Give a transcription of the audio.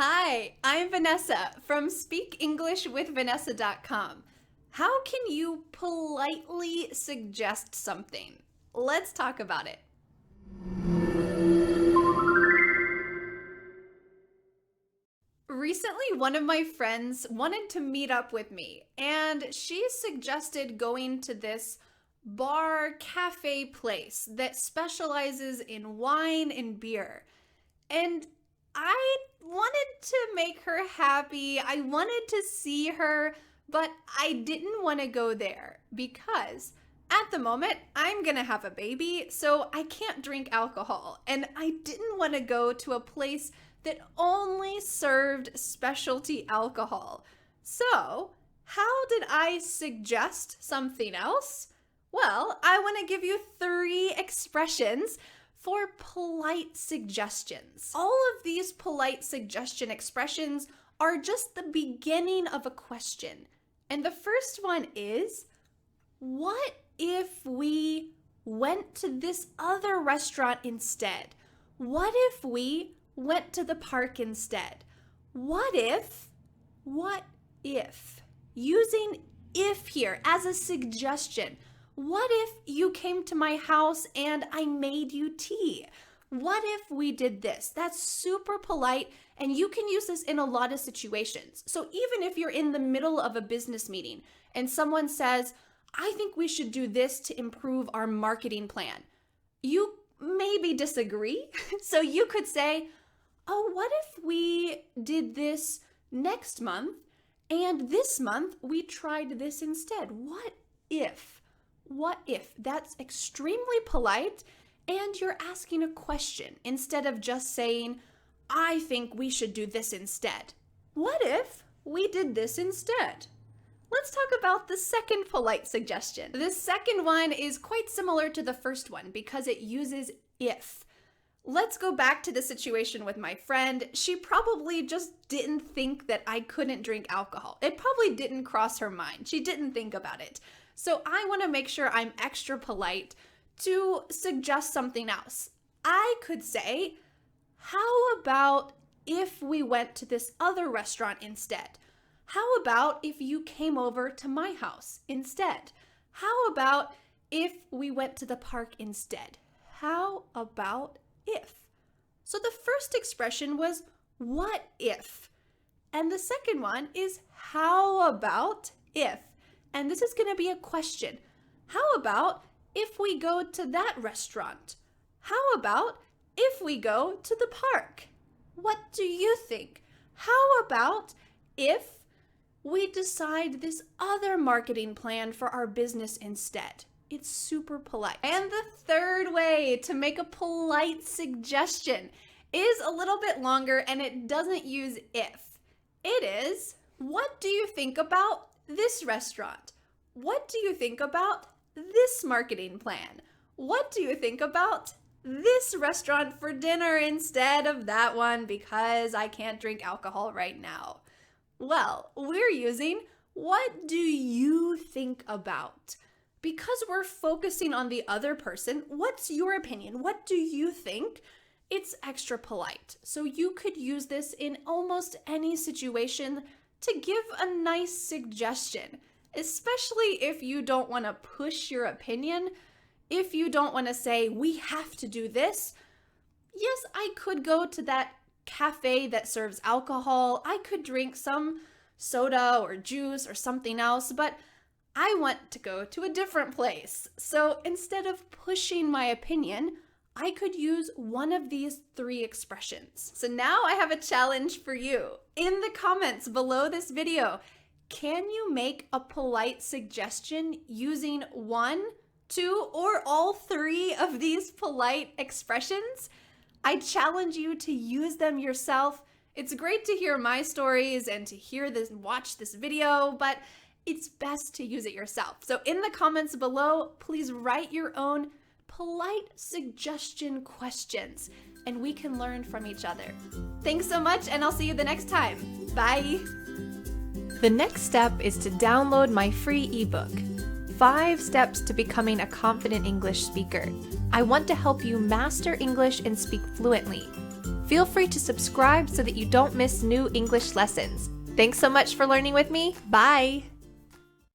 Hi, I'm Vanessa from SpeakEnglishWithVanessa.com. How can you politely suggest something? Let's talk about it. Recently, one of my friends wanted to meet up with me, and she suggested going to this bar cafe place that specializes in wine and beer. And I wanted to make her happy. I wanted to see her, but I didn't want to go there because at the moment I'm gonna have a baby, so I can't drink alcohol. And I didn't want to go to a place that only served specialty alcohol. So, how did I suggest something else? Well, I want to give you 3 expressions for polite suggestions. All of these polite suggestion expressions are just the beginning of a question. And the first one is, what if we went to this other restaurant instead? What if we went to the park instead? What if? Using if here as a suggestion. What if you came to my house and I made you tea? What if we did this? That's super polite, and you can use this in a lot of situations. So even if you're in the middle of a business meeting and someone says, I think we should do this to improve our marketing plan, you maybe disagree. So you could say, oh, what if we did this next month and this month we tried this instead? What if? What if? That's extremely polite, and you're asking a question instead of just saying, I think we should do this instead. What if we did this instead? Let's talk about the second polite suggestion. The second one is quite similar to the first one because it uses if. Let's go back to the situation with my friend. She probably just didn't think that I couldn't drink alcohol. It probably didn't cross her mind. She didn't think about it. So I want to make sure I'm extra polite to suggest something else. I could say, how about if we went to this other restaurant instead? How about if you came over to my house instead? How about if we went to the park instead? How about if? So the first expression was what if? And the second one is how about if? And this is going to be a question. How about if we go to that restaurant? How about if we go to the park? What do you think? How about if we decide this other marketing plan for our business instead? It's super polite. And the third way to make a polite suggestion is a little bit longer, and it doesn't use if. It is, what do you think about this restaurant? What do you think about this marketing plan? What do you think about this restaurant for dinner instead of that one because I can't drink alcohol right now? Well, we're using what do you think about? Because we're focusing on the other person, what's your opinion? What do you think? It's extra polite. So you could use this in almost any situation to give a nice suggestion, especially if you don't want to push your opinion, if you don't want to say, we have to do this. Yes, I could go to that cafe that serves alcohol. I could drink some soda or juice or something else, but I want to go to a different place. So instead of pushing my opinion, I could use one of these 3 expressions. So now I have a challenge for you. In the comments below this video, can you make a polite suggestion using 1, 2, or all 3 of these polite expressions? I challenge you to use them yourself. It's great to hear my stories and to hear this, watch this video, but it's best to use it yourself. So in the comments below, please write your own polite suggestion questions, and we can learn from each other. Thanks so much, and I'll see you the next time. Bye. The next step is to download my free ebook, 5 Steps to Becoming a Confident English Speaker. I want to help you master English and speak fluently. Feel free to subscribe so that you don't miss new English lessons. Thanks so much for learning with me. Bye!